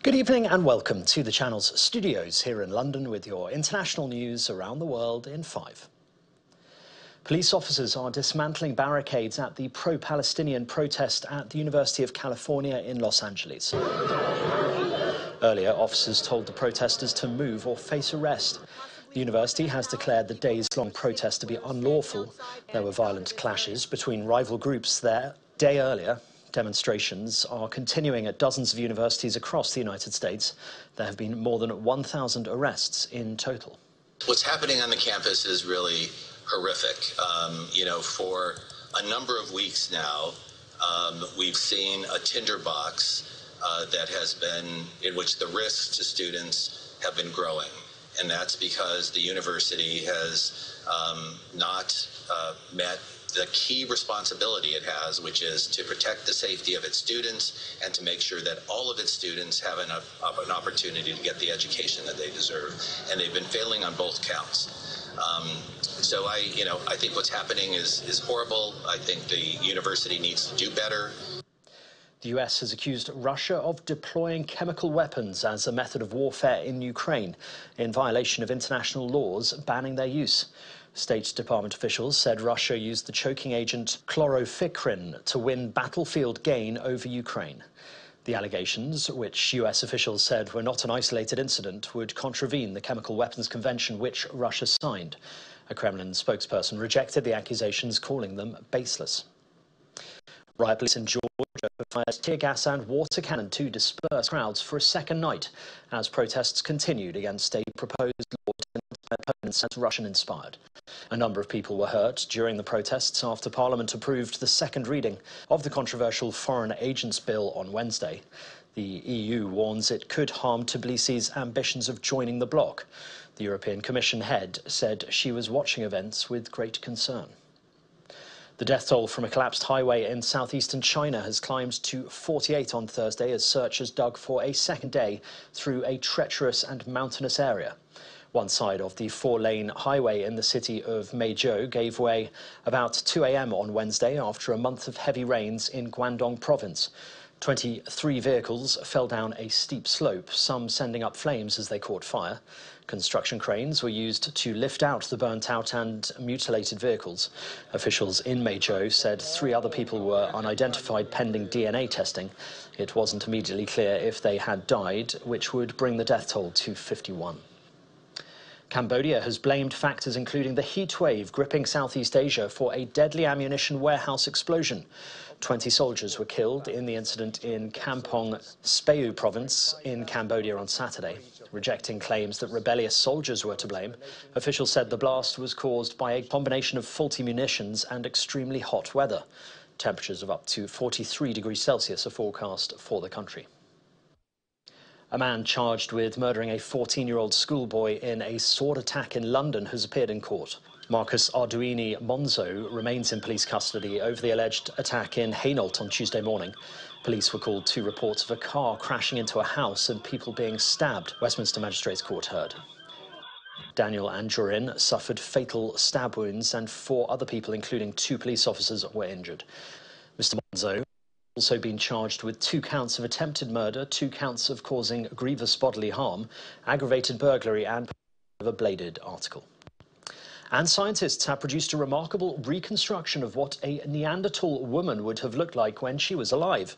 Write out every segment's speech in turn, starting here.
Good evening and welcome to the channel's studios here in London with your international news around the world in 5. Police officers are dismantling barricades at the pro-Palestinian protest at the University of California in Los Angeles. Earlier, officers told the protesters to move or face arrest. The university has declared the days-long protest to be unlawful. There were violent clashes between rival groups there. A day earlier, demonstrations are continuing at dozens of universities across the United States. There have been more than 1,000 arrests in total. What's happening on the campus is really horrific. For a number of weeks now, we've seen a tinderbox that has been, in which the risks to students have been growing. And that's because the university has not met the key responsibility it has, which is to protect the safety of its students and to make sure that all of its students have an opportunity to get the education that they deserve. And they've been failing on both counts. So I think what's happening is horrible. I think the university needs to do better. The US has accused Russia of deploying chemical weapons as a method of warfare in Ukraine, in violation of international laws banning their use. State Department officials said Russia used the choking agent chlorofikrin to win battlefield gain over Ukraine. The allegations, which US officials said were not an isolated incident, would contravene the Chemical Weapons Convention which Russia signed. A Kremlin spokesperson rejected the accusations, calling them baseless. Riot police in Georgia fired tear gas and water cannon to disperse crowds for a second night as protests continued against a proposed law by opponents as Russian-inspired. A number of people were hurt during the protests after Parliament approved the second reading of the controversial Foreign Agents Bill on Wednesday. The EU warns it could harm Tbilisi's ambitions of joining the bloc. The European Commission head said she was watching events with great concern. The death toll from a collapsed highway in southeastern China has climbed to 48 on Thursday as searchers dug for a second day through a treacherous and mountainous area. One side of the 4-lane highway in the city of Meizhou gave way about 2 a.m. on Wednesday after a month of heavy rains in Guangdong province. 23 vehicles fell down a steep slope, some sending up flames as they caught fire. Construction cranes were used to lift out the burnt-out and mutilated vehicles. Officials in Meizhou said 3 other people were unidentified pending DNA testing. It wasn't immediately clear if they had died, which would bring the death toll to 51. Cambodia has blamed factors including the heat wave gripping Southeast Asia for a deadly ammunition warehouse explosion. 20 soldiers were killed in the incident in Kampong Speu province in Cambodia on Saturday. Rejecting claims that rebellious soldiers were to blame, officials said the blast was caused by a combination of faulty munitions and extremely hot weather. Temperatures of up to 43 degrees Celsius are forecast for the country. A man charged with murdering a 14-year-old schoolboy in a sword attack in London has appeared in court. Marcus Arduini Monzo remains in police custody over the alleged attack in Hainault on Tuesday morning. Police were called to reports of a car crashing into a house and people being stabbed, Westminster Magistrates Court heard. Daniel Anjorin suffered fatal stab wounds and 4 other people, including 2 police officers, were injured. Mr. Monzo also been charged with 2 counts of attempted murder, 2 counts of causing grievous bodily harm, aggravated burglary and of a bladed article. And scientists have produced a remarkable reconstruction of what a Neanderthal woman would have looked like when she was alive.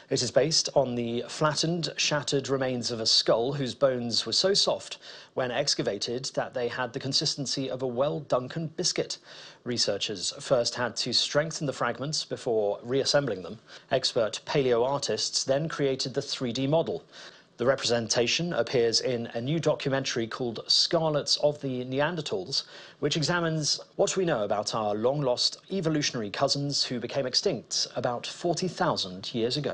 It is based on the flattened, shattered remains of a skull whose bones were so soft when excavated that they had the consistency of a well-Duncan biscuit. Researchers first had to strengthen the fragments before reassembling them. Expert paleo-artists then created the 3D model. The representation appears in a new documentary called Scarlets of the Neanderthals, which examines what we know about our long-lost evolutionary cousins who became extinct about 40,000 years ago.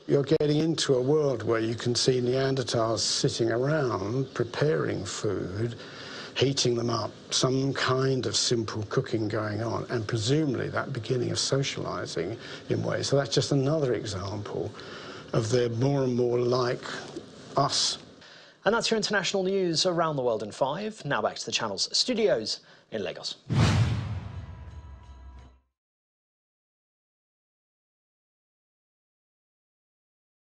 You're getting into a world where you can see Neanderthals sitting around, preparing food, heating them up, some kind of simple cooking going on, and presumably that beginning of socializing in ways. So that's just another example of they're more and more like us. And that's your international news around the world in 5. Now back to the channel's studios in Lagos.